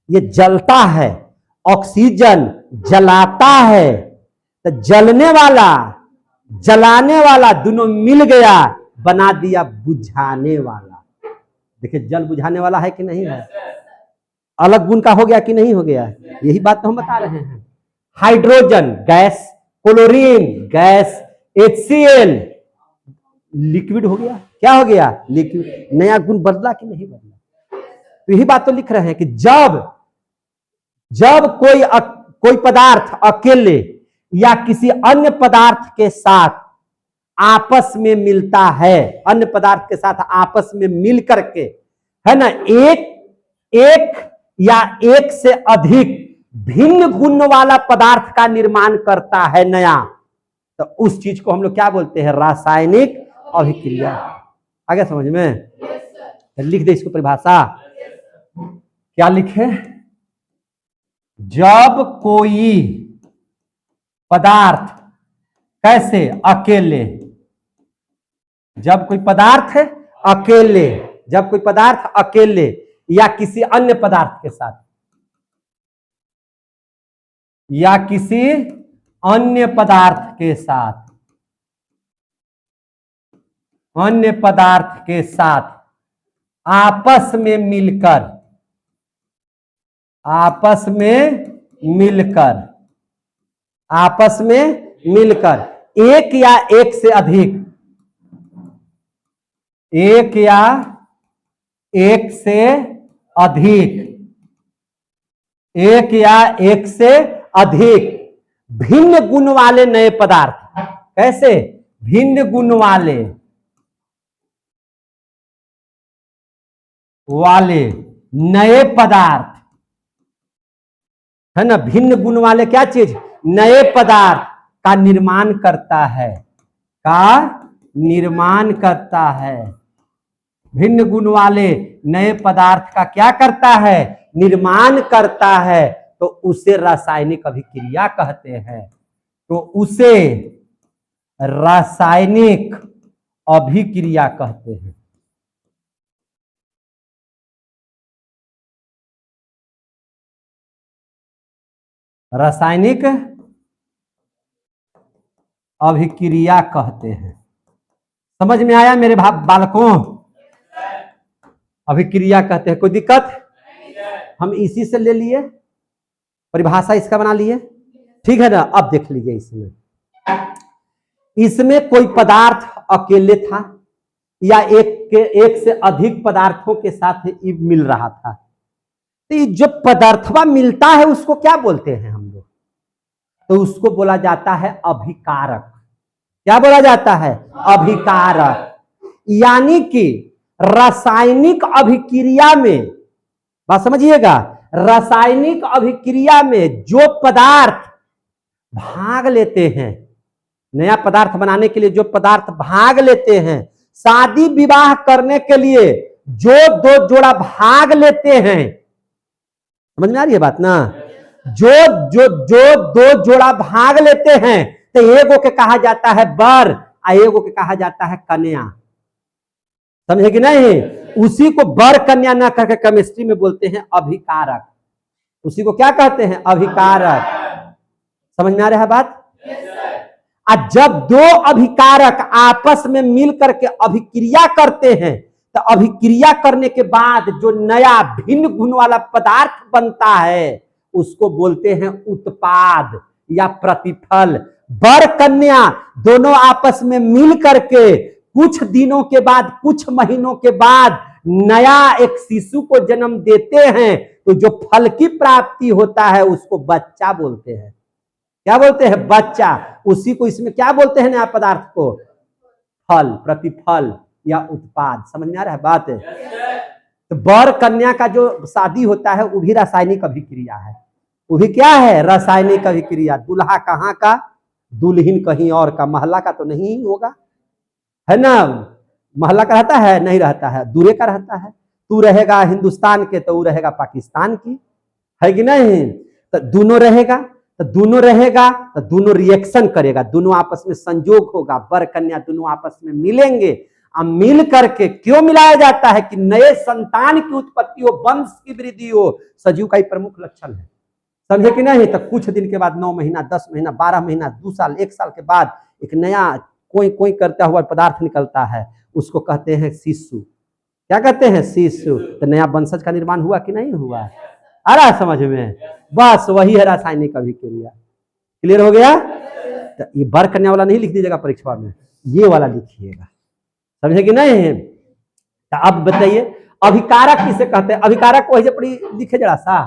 ये जलता है, ऑक्सीजन जलाता है, तो जलने वाला जलाने वाला दोनों मिल गया, बना दिया बुझाने वाला। देखिए जल बुझाने वाला है कि नहीं है, अलग गुण का हो गया कि नहीं हो गया, यही बात तो हम बता रहे हैं। Hydrogen gas, chlorine gas, HCl liquid हो गया, क्या हो गया, लिक्विड। नया गुण बदला कि नहीं बदला, तो यही बात तो लिख रहे हैं कि जब कोई पदार्थ अकेले या किसी अन्य पदार्थ के साथ आपस में मिलता है, अन्य पदार्थ के साथ आपस में मिल करके, है ना, एक या एक से अधिक भिन्न गुण वाला पदार्थ का निर्माण करता है नया, तो उस चीज को हम लोग क्या बोलते हैं, रासायनिक अभिक्रिया। आगे समझ में, लिख दे इसको परिभाषा। क्या लिखे, जब कोई पदार्थ कैसे अकेले, जब कोई पदार्थ अकेले या किसी अन्य पदार्थ के साथ, या किसी अन्य पदार्थ के साथ आपस में मिलकर एक या एक से अधिक भिन्न गुण वाले नए पदार्थ, कैसे, भिन्न गुण वाले नए पदार्थ, है ना, भिन्न गुण वाले क्या चीज, नए पदार्थ का निर्माण करता है, भिन्न गुण वाले नए पदार्थ का क्या करता है, निर्माण करता है, तो उसे रासायनिक अभिक्रिया कहते हैं। तो उसे रासायनिक अभिक्रिया कहते हैं। रासायनिक अभिक्रिया कहते हैं। समझ में आया मेरे बालकों, अभिक्रिया कहते हैं, कोई दिक्कत, हम इसी से ले लिए, परिभाषा इसका बना लिए, ठीक है ना। अब देख लीजिए, इसमें कोई पदार्थ अकेले था या एक से अधिक पदार्थों के साथ मिल रहा था, तो ये जो पदार्थवा मिलता है उसको क्या बोलते हैं हम लोग, तो उसको बोला जाता है अभिकारक। क्या बोला जाता है, अभिकारक। यानी कि रासायनिक अभिक्रिया में, बात समझिएगा, रासायनिक अभिक्रिया में जो पदार्थ भाग लेते हैं, नया पदार्थ बनाने के लिए जो पदार्थ भाग लेते हैं, शादी विवाह करने के लिए जो दो जोड़ा भाग लेते हैं, समझ में आ रही है बात ना, जो दो जोड़ा भाग लेते हैं, तो एगो के कहा जाता है वर और एगो के कहा जाता है कन्या, समझे कि नहीं। उसी को वर कन्या ना करके केमिस्ट्री में बोलते हैं अभिकारक, उसी को क्या कहते हैं, अभिकारक। समझ में आ रहा है बात। आज जब दो अभिकारक आपस में मिल करके अभिक्रिया करते हैं, तो अभिक्रिया करने के बाद जो नया भिन्न गुण वाला पदार्थ बनता है उसको बोलते हैं उत्पाद। या प्रतिफल। वर कन्या दोनों आपस में मिल करके कुछ दिनों के बाद, कुछ महीनों के बाद नया एक शिशु को जन्म देते हैं, तो जो फल की प्राप्ति होता है उसको बच्चा बोलते हैं। क्या बोलते हैं? बच्चा। उसी को इसमें क्या बोलते हैं? नया पदार्थ को फल, प्रतिफल या उत्पाद। समझ में आ रहा है बात? तो वर कन्या का जो शादी होता है वो भी रासायनिक अभिक्रिया है। वो भी क्या है? रासायनिक अभिक्रिया। दूल्हा कहाँ का? दुल्हन कहीं और का। महला का तो नहीं होगा, है ना? महला का रहता है? नहीं रहता है, दूरे का रहता है। तू रहेगा हिंदुस्तान के तो वो रहेगा पाकिस्तान की, है कि नहीं? तो दोनों रहेगा, तो दोनों रहेगा तो दोनों रिएक्शन करेगा, दोनों आपस में संयोग होगा। वर कन्या दोनों आपस में मिलेंगे। अब मिल करके क्यों मिलाया जाता है? कि नए संतान की उत्पत्ति हो, वंश की वृद्धि हो। सजीव का ही प्रमुख लक्षण है, समझे कि नहीं? तो कुछ दिन के बाद 9 महीना, 10 महीना, 12 महीना, 2 साल, 1 साल के बाद एक नया कोई कोई करता हुआ पदार्थ निकलता है, उसको कहते हैं शिशु। क्या कहते हैं? शिशु। तो नया वंशज का निर्माण हुआ कि नहीं हुआ? आ रहा है समझ में? बस वही है रासायनिक अभिक्रिया। क्लियर हो गया? तो ये वर कन्या वाला नहीं लिख दीजिएगा परीक्षा में, ये वाला लिखिएगा, समझे कि नहीं? तो अब बताइए अभिकारक किसे कहते हैं? अभिकारक वही पड़ी लिखे जरा सा।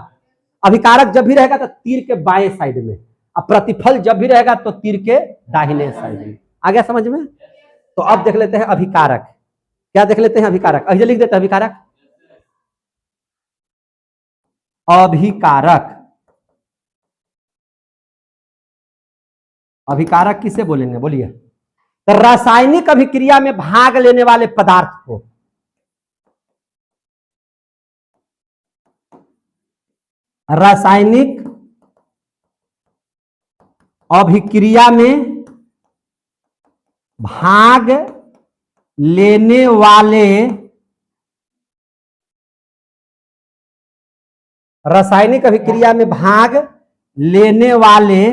अभिकारक जब भी रहेगा तो तीर के बाएं साइड में, और प्रतिफल जब भी रहेगा तो तीर के दाहिने साइड में। आ गया समझ में? तो अब देख लेते हैं अभिकारक। क्या देख लेते हैं? अभिकारक। अभी लिख देते हैं अभिकारक। अभिकारक, अभिकारक किसे बोलेंगे? बोलिए। तो रासायनिक अभिक्रिया में भाग लेने वाले पदार्थ को रासायनिक अभिक्रिया में भाग लेने वाले, रासायनिक अभिक्रिया में भाग लेने वाले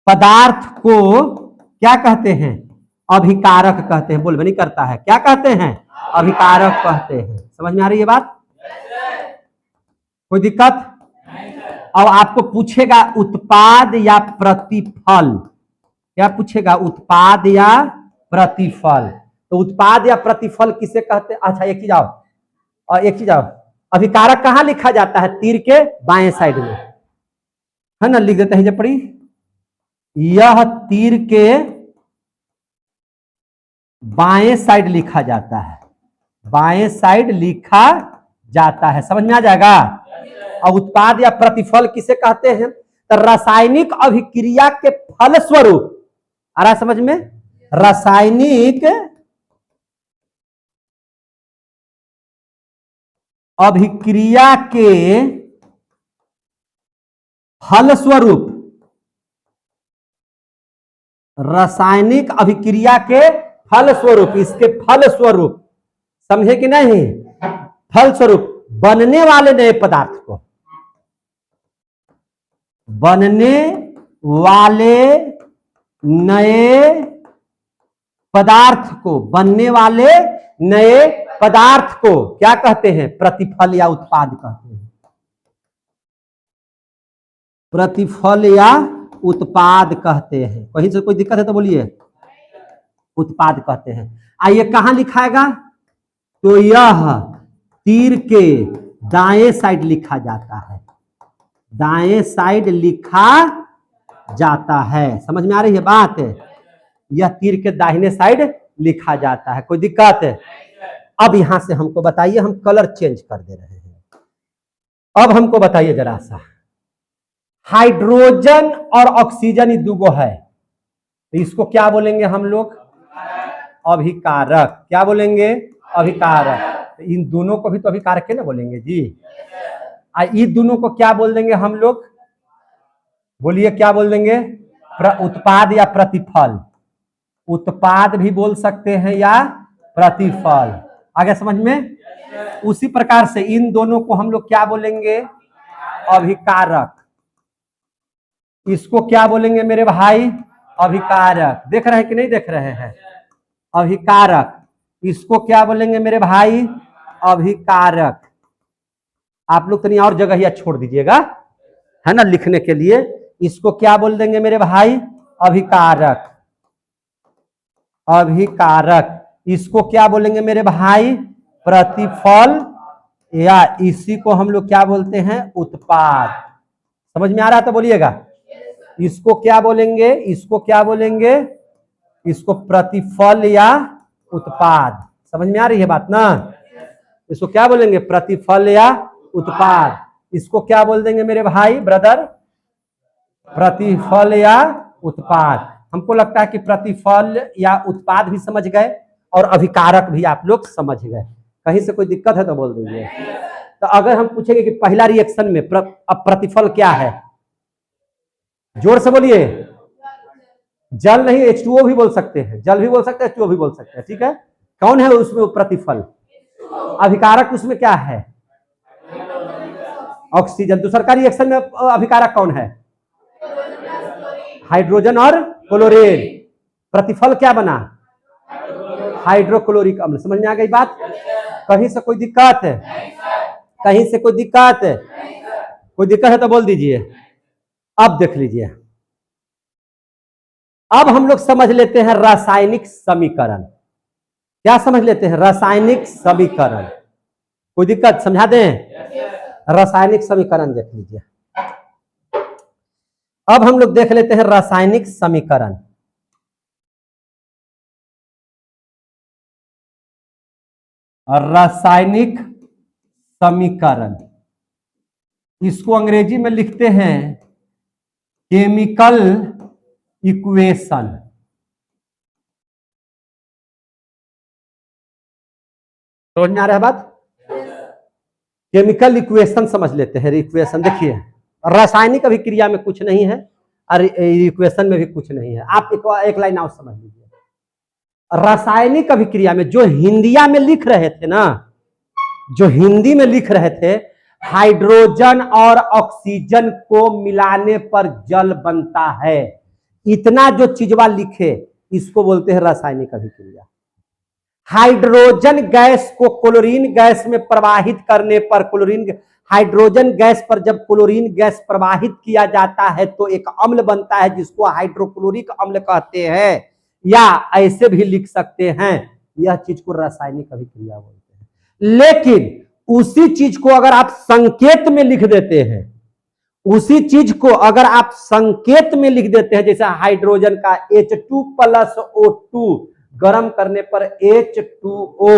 पदार्थ को क्या कहते हैं? अभिकारक कहते हैं। बोल बनी करता है, क्या कहते हैं? अभिकारक कहते हैं। समझ में आ रही है बात? कोई दिक्कत? अब आपको पूछेगा उत्पाद या प्रतिफल। क्या पूछेगा? उत्पाद या प्रतिफल। तो उत्पाद या प्रतिफल किसे कहते हैं? अच्छा एक चीज आओ, और एक चीज आओ, अभिकारक कहाँ लिखा जाता है? तीर के बाएं साइड में, है ना? लिख देते हैं जब पढ़ी, यह तीर के बाएं साइड लिखा जाता है, बाएं साइड लिखा जाता है। समझ में आ जाएगा? और उत्पाद या प्रतिफल किसे कहते हैं? तो रासायनिक अभिक्रिया के फल स्वरूप, आ रहा है समझ में? रासायनिक अभिक्रिया के फल स्वरूप, रासायनिक अभिक्रिया के फल स्वरूप, इसके फल स्वरूप, समझे कि नहीं? फल स्वरूप बनने वाले नए पदार्थ को, बनने वाले नए पदार्थ को, बनने वाले नए पदार्थ को क्या कहते हैं? प्रतिफल या उत्पाद कहते हैं। प्रतिफल या उत्पाद कहते हैं। कहीं से कोई दिक्कत है तो बोलिए। उत्पाद कहते हैं। आइए कहां लिखाएगा? तो यह तीर के दाएं साइड लिखा जाता है, दाएं साइड लिखा जाता है। समझ में आ रही है बात? यह तीर के दाहिने साइड लिखा जाता है। कोई दिक्कत है? अब यहां से हमको बताइए, हम कलर चेंज कर दे रहे हैं। अब हमको बताइए जरा सा, हाइड्रोजन और ऑक्सीजन ये दुगो है, तो इसको क्या बोलेंगे हम लोग? अभिकारक। क्या बोलेंगे? अभिकारक। तो इन दोनों को भी तो अभिकारक है ना बोलेंगे जी। इन दोनों को क्या बोल देंगे हम लोग? बोलिए क्या बोल देंगे? उत्पाद या प्रतिफल। उत्पाद भी बोल सकते हैं या प्रतिफल। आगे समझ में? उसी प्रकार से इन दोनों को हम लोग क्या बोलेंगे? अभिकारक। इसको क्या बोलेंगे मेरे भाई? अभिकारक। देख रहे हैं कि नहीं देख रहे हैं? अभिकारक। इसको क्या बोलेंगे मेरे भाई? अभिकारक। आप लोग तो नहीं और जगह ही छोड़ दीजिएगा, है ना, लिखने के लिए। इसको क्या बोल देंगे मेरे भाई? अभिकारक। अभिकारक। इसको क्या बोलेंगे मेरे भाई? प्रतिफल, या इसी को हम लोग क्या बोलते हैं? उत्पाद। समझ में आ रहा है तो बोलिएगा। इसको क्या बोलेंगे? इसको क्या बोलेंगे? इसको प्रतिफल या उत्पाद। समझ में आ रही है बात ना? इसको क्या बोलेंगे? प्रतिफल या उत्पाद। इसको क्या बोल देंगे मेरे भाई ब्रदर? प्रतिफल या उत्पाद। हमको लगता है कि प्रतिफल या उत्पाद भी समझ गए और अभिकारक भी आप लोग समझ गए। कहीं से कोई दिक्कत है तो बोल दीजिए। तो अगर हम पूछेंगे कि पहला रिएक्शन में अब प्रतिफल क्या है, जोर से बोलिए। जल नहीं, H2O भी बोल सकते हैं, जल भी बोल सकते हैं, H2O भी बोल सकते हैं। ठीक है, कौन है उसमें प्रतिफल? अभिकारक उसमें क्या है? ऑक्सीजन। दूसरा का रिएक्शन में अभिकारक कौन है? हाइड्रोजन और क्लोरीन। प्रतिफल क्या बना? हाइड्रोक्लोरिक अम्ल। समझ में आ गई बात? कहीं से कोई दिक्कत है? कहीं से कोई दिक्कत है? कोई दिक्कत है तो बोल दीजिए। अब देख लीजिए, अब हम लोग समझ लेते हैं रासायनिक समीकरण। क्या समझ लेते हैं? रासायनिक समीकरण। कोई दिक्कत? समझा दें। रासायनिक समीकरण देख लीजिए। अब हम लोग देख लेते हैं रासायनिक समीकरण। रासायनिक समीकरण, इसको अंग्रेजी में लिखते हैं केमिकल इक्वेशन। समझ में आ रहा है बात? केमिकल इक्वेशन समझ लेते हैं। इक्वेशन देखिए, रासायनिक अभिक्रिया में कुछ नहीं है और इक्वेशन में भी कुछ नहीं है। आप एक लाइन और समझ लीजिए। रासायनिक अभिक्रिया में जो हिंदिया में लिख रहे थे ना, जो हिंदी में लिख रहे थे, हाइड्रोजन और ऑक्सीजन को मिलाने पर जल बनता है, इतना जो चीजवा लिखे इसको बोलते हैं रासायनिक अभिक्रिया। हाइड्रोजन गैस को क्लोरीन गैस में प्रवाहित करने पर, हाइड्रोजन गैस पर जब क्लोरीन गैस प्रवाहित किया जाता है तो एक अम्ल बनता है जिसको हाइड्रोक्लोरिक अम्ल कहते हैं, या ऐसे भी लिख सकते हैं। यह चीज को रासायनिक अभिक्रिया बोलते हैं। लेकिन उसी चीज को अगर आप संकेत में लिख देते हैं, उसी चीज को अगर आप संकेत में लिख देते हैं, जैसे हाइड्रोजन का H2+O2 गर्म करने पर H2O,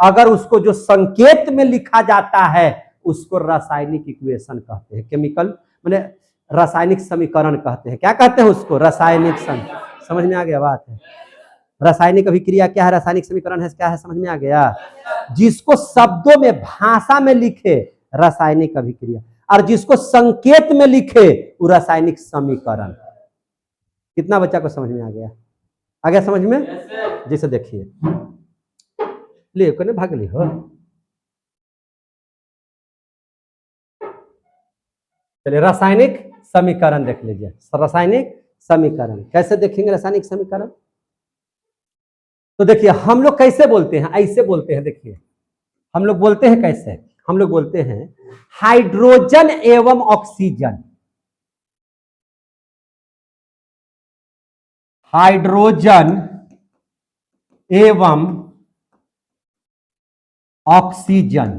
अगर उसको जो संकेत में लिखा जाता है उसको रासायनिक इक्वेशन कहते हैं। केमिकल माने रासायनिक समीकरण कहते हैं। क्या कहते हैं उसको? रासायनिक समीकरण। समझ में आ गया बात है? रासायनिक अभिक्रिया क्या है, रासायनिक समीकरण है क्या है, समझ में आ गया? जिसको शब्दों में, भाषा में लिखे रासायनिक अभिक्रिया, और जिसको संकेत में लिखे वो रासायनिक समीकरण। कितना बच्चा को समझ में आ गया? आ गया समझ में? जैसे देखिए, ले कोने भाग ली हो। चलिए रासायनिक समीकरण देख लीजिए। रासायनिक समीकरण कैसे देखेंगे? रासायनिक समीकरण तो देखिए, हम लोग कैसे बोलते हैं? ऐसे बोलते हैं। देखिए हम लोग बोलते हैं कैसे? हम लोग बोलते हैं हाइड्रोजन एवं ऑक्सीजन, हाइड्रोजन एवं ऑक्सीजन,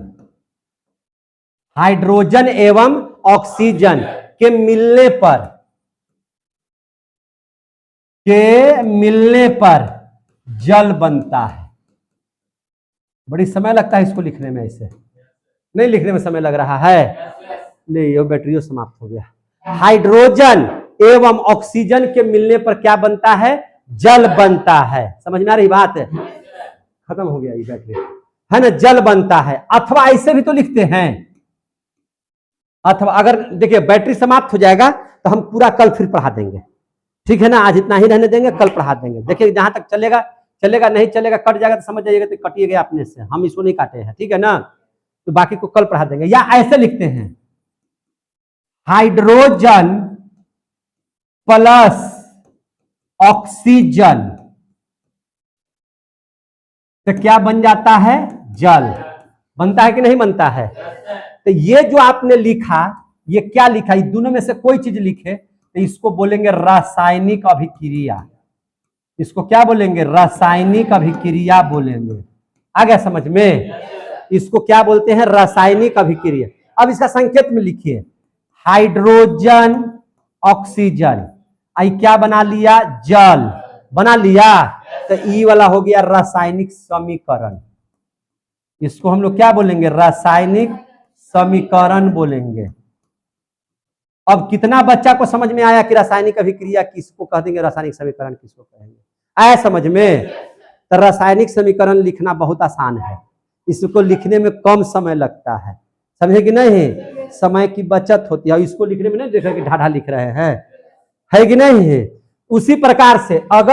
हाइड्रोजन एवं ऑक्सीजन के मिलने पर जल बनता है। बड़ी समय लगता है इसको लिखने में, ऐसे नहीं लिखने में समय लग रहा है। ले ये बैटरी समाप्त हो गया। हाइड्रोजन एवं ऑक्सीजन के मिलने पर क्या बनता है? जल बनता है। समझ में आ रही बात है? खत्म हो गया ये बैटरी, है ना? जल बनता है। अथवा ऐसे भी तो लिखते हैं, अथवा अगर देखिए बैटरी समाप्त हो जाएगा तो हम पूरा कल फिर पढ़ा देंगे, ठीक है ना? आज इतना ही रहने देंगे, कल पढ़ा देंगे। देखिए जहां तक चलेगा चलेगा, नहीं चलेगा कट जाएगा तो समझ जाइएगा तो कटिए गया अपने से, हम इसको नहीं काटे हैं, ठीक है ना? तो बाकी को कल पढ़ा देंगे। या ऐसे लिखते हैं हाइड्रोजन प्लस ऑक्सीजन तो क्या बन जाता है? जल बनता है कि नहीं बनता है? तो ये जो आपने लिखा, ये क्या लिखा? ये दोनों में से कोई चीज लिखे तो इसको बोलेंगे रासायनिक अभिक्रिया। इसको क्या बोलेंगे? रासायनिक अभिक्रिया बोलेंगे। आ गया समझ में? इसको क्या बोलते हैं? रासायनिक अभिक्रिया। अब इसका संकेत में लिखिए, हाइड्रोजन ऑक्सीजन, आई क्या बना लिया? जल बना लिया। तो ई वाला हो गया रासायनिक समीकरण। इसको हम लोग क्या बोलेंगे? रासायनिक समीकरण बोलेंगे। अब कितना बच्चा को समझ में आया कि रासायनिक अभिक्रिया किसको कह देंगे, रासायनिक समीकरण किसको कहेंगे? आया समझ में? तो रासायनिक समीकरण लिखना बहुत आसान है, इसको लिखने में कम समय लगता है, समझे कि नहीं? समय की बचत होती है। इसको लिखने में नहीं देखा कि ढाढ़ा लिख रहे हैं, है कि नहीं है? उसी प्रकार से अगर